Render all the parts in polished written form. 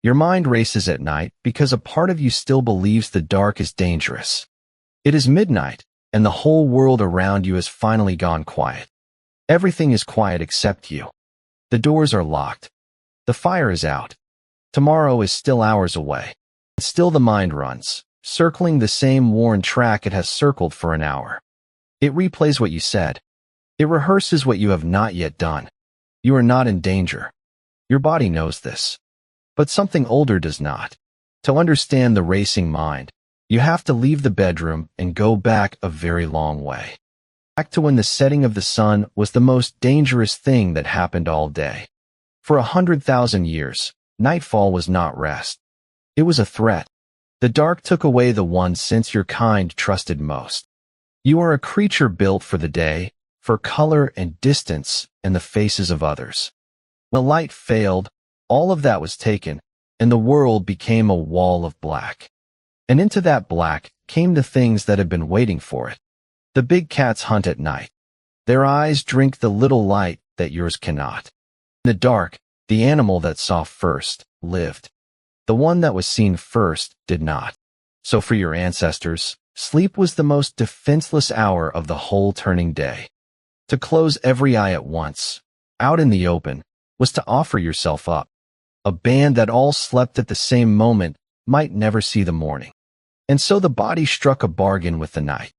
Your mind races at night because a part of you still believes the dark is dangerous. It is midnight, and the whole world around you has finally gone quiet. Everything is quiet except you. The doors are locked. The fire is out. Tomorrow is still hours away. Still the mind runs, circling the same worn track it has circled for an hour. It replays what you said. It rehearses what you have not yet done. You are not in danger. Your body knows this. But something older does not. To understand the racing mind, you have to leave the bedroom and go back a very long way. Back to when the setting of the sun was the most dangerous thing that happened all day. For 100,000 years, nightfall was not rest. It was a threat. The dark took away the one sense your kind trusted most. You are a creature built for the day, for color and distance and the faces of others. When the light failed, all of that was taken, and the world became a wall of black. And into that black came the things that had been waiting for it. The big cats hunt at night. Their eyes drink the little light that yours cannot. In the dark, the animal that saw first lived. The one that was seen first did not. So for your ancestors, sleep was the most defenseless hour of the whole turning day. To close every eye at once, out in the open, was to offer yourself up. A band that all slept at the same moment might never see the morning. And so the body struck a bargain with the night.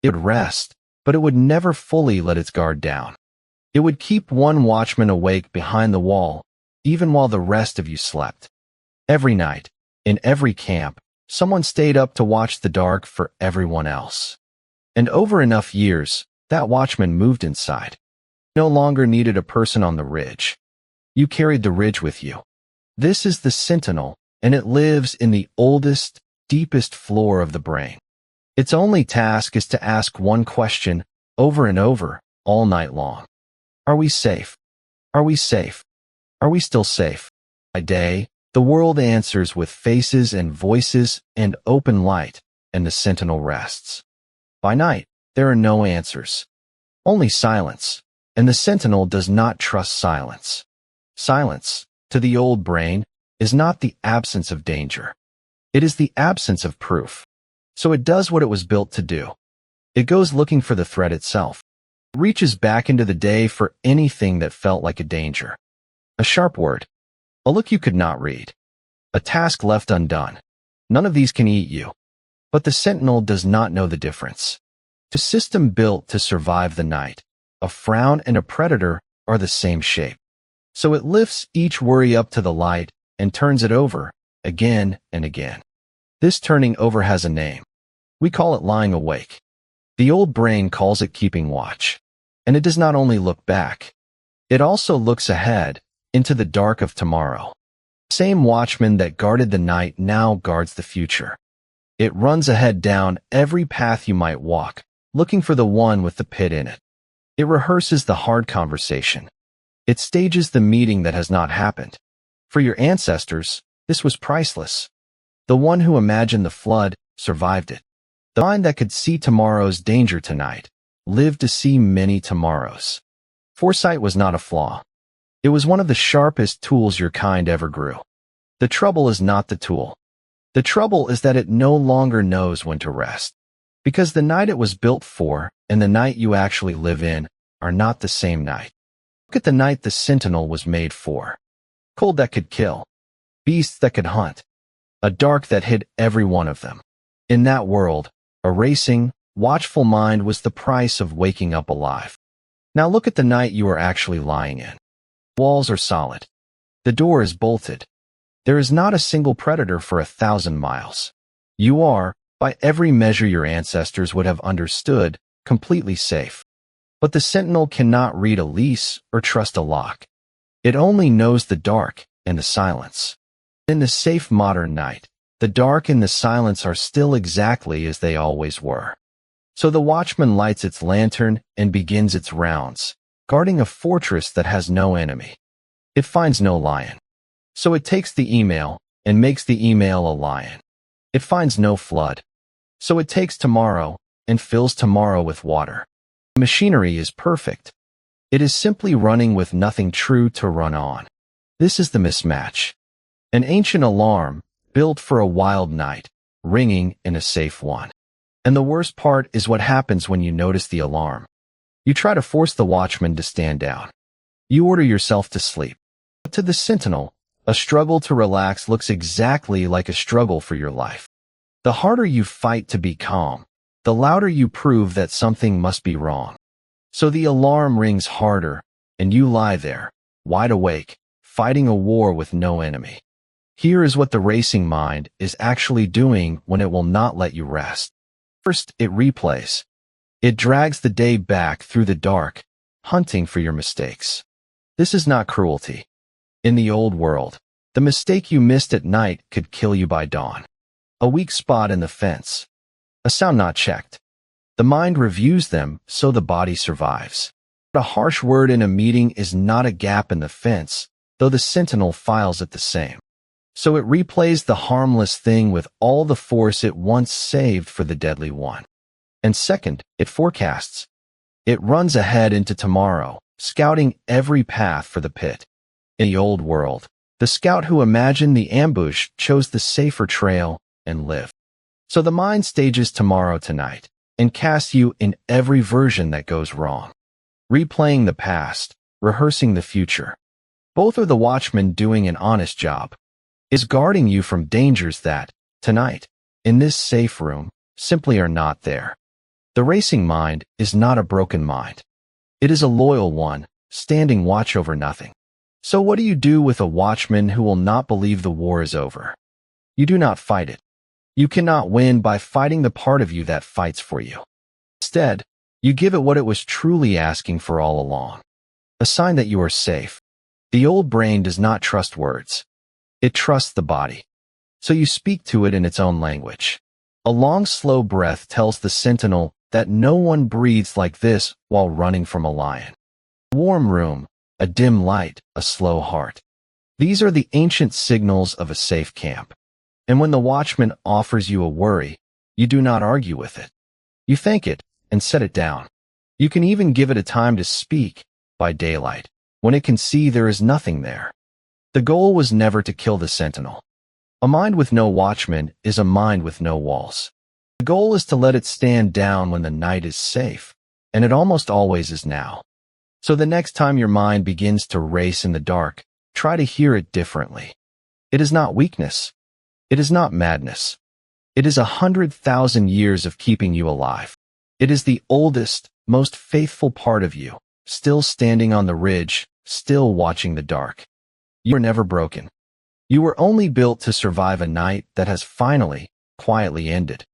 It would rest, but it would never fully let its guard down. It would keep one watchman awake behind the wall, even while the rest of you slept. Every night, in every camp, someone stayed up to watch the dark for everyone else. And over enough years, that watchman moved inside. You no longer needed a person on the ridge. You carried the ridge with you. This is the sentinel, and it lives in the oldest, deepest floor of the brain. Its only task is to ask one question over and over, all night long. Are we safe? Are we safe? Are we still safe? By day, the world answers with faces and voices and open light, and the sentinel rests. By night, there are no answers. Only silence, and the sentinel does not trust silence. Silence, to the old brain, is not the absence of danger. It is the absence of proof. So it does what it was built to do. It goes looking for the threat itself. It reaches back into the day for anything that felt like a danger. A sharp word. A look you could not read. A task left undone. None of these can eat you. But the sentinel does not know the difference. The system built to survive the night, a frown and a predator are the same shape. So it lifts each worry up to the light and turns it over, again and again. This turning over has a name. We call it lying awake. The old brain calls it keeping watch. And it does not only look back. It also looks ahead, into the dark of tomorrow. The same watchman that guarded the night now guards the future. It runs ahead down every path you might walk, looking for the one with the pit in it. It rehearses the hard conversation. It stages the meeting that has not happened. For your ancestors, this was priceless. The one who imagined the flood survived it. The mind that could see tomorrow's danger tonight lived to see many tomorrows. Foresight was not a flaw. It was one of the sharpest tools your kind ever grew. The trouble is not the tool. The trouble is that it no longer knows when to rest. Because the night it was built for and the night you actually live in are not the same night. Look at the night the sentinel was made for. Cold that could kill. Beasts that could hunt. A dark that hid every one of them. In that world, a racing, watchful mind was the price of waking up alive. Now look at the night you are actually lying in. Walls are solid. The door is bolted. There is not a single predator for 1,000 miles. You are, by every measure your ancestors would have understood, completely safe. But the sentinel cannot read a lease or trust a lock. It only knows the dark and the silence. In the safe modern night, the dark and the silence are still exactly as they always were. So the watchman lights its lantern and begins its rounds, guarding a fortress that has no enemy. It finds no lion. So it takes the email and makes the email a lion. It finds no flood. So it takes tomorrow and fills tomorrow with water. The machinery is perfect. It is simply running with nothing true to run on. This is the mismatch. An ancient alarm, built for a wild night, ringing in a safe one. And the worst part is what happens when you notice the alarm. You try to force the watchman to stand down. You order yourself to sleep. But to the sentinel, a struggle to relax looks exactly like a struggle for your life. The harder you fight to be calm, the louder you prove that something must be wrong. So the alarm rings harder, and you lie there, wide awake, fighting a war with no enemy. Here is what the racing mind is actually doing when it will not let you rest. First, it replays. It drags the day back through the dark, hunting for your mistakes. This is not cruelty. In the old world, the mistake you missed at night could kill you by dawn. A weak spot in the fence. A sound not checked. The mind reviews them so the body survives. A harsh word in a meeting is not a gap in the fence, though the sentinel files it the same. So it replays the harmless thing with all the force it once saved for the deadly one. And second, it forecasts. It runs ahead into tomorrow, scouting every path for the pit. In the old world, the scout who imagined the ambush chose the safer trail and lived. So the mind stages tomorrow tonight and casts you in every version that goes wrong. Replaying the past, rehearsing the future. Both are the watchman doing an honest job. Is guarding you from dangers that, tonight, in this safe room, simply are not there. The racing mind is not a broken mind. It is a loyal one, standing watch over nothing. So what do you do with a watchman who will not believe the war is over? You do not fight it. You cannot win by fighting the part of you that fights for you. Instead, you give it what it was truly asking for all along. A sign that you are safe. The old brain does not trust words. It trusts the body. So you speak to it in its own language. A long, slow breath tells the sentinel that no one breathes like this while running from a lion. A warm room, a dim light, a slow heart. These are the ancient signals of a safe camp. And when the watchman offers you a worry, you do not argue with it. You thank it and set it down. You can even give it a time to speak by daylight, when it can see there is nothing there. The goal was never to kill the sentinel. A mind with no watchman is a mind with no walls. The goal is to let it stand down when the night is safe, and it almost always is now. So the next time your mind begins to race in the dark, try to hear it differently. It is not weakness. It is not madness. It is 100,000 years of keeping you alive. It is the oldest, most faithful part of you, still standing on the ridge, still watching the dark. You were never broken. You were only built to survive a night that has finally, quietly ended.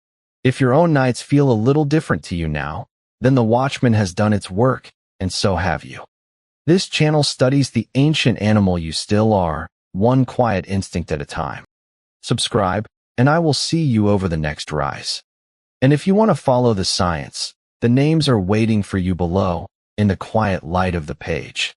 If your own nights feel a little different to you now, then the watchman has done its work, and so have you. This channel studies the ancient animal you still are, one quiet instinct at a time. Subscribe, and I will see you over the next rise. And if you want to follow the science, the names are waiting for you below, in the quiet light of the page.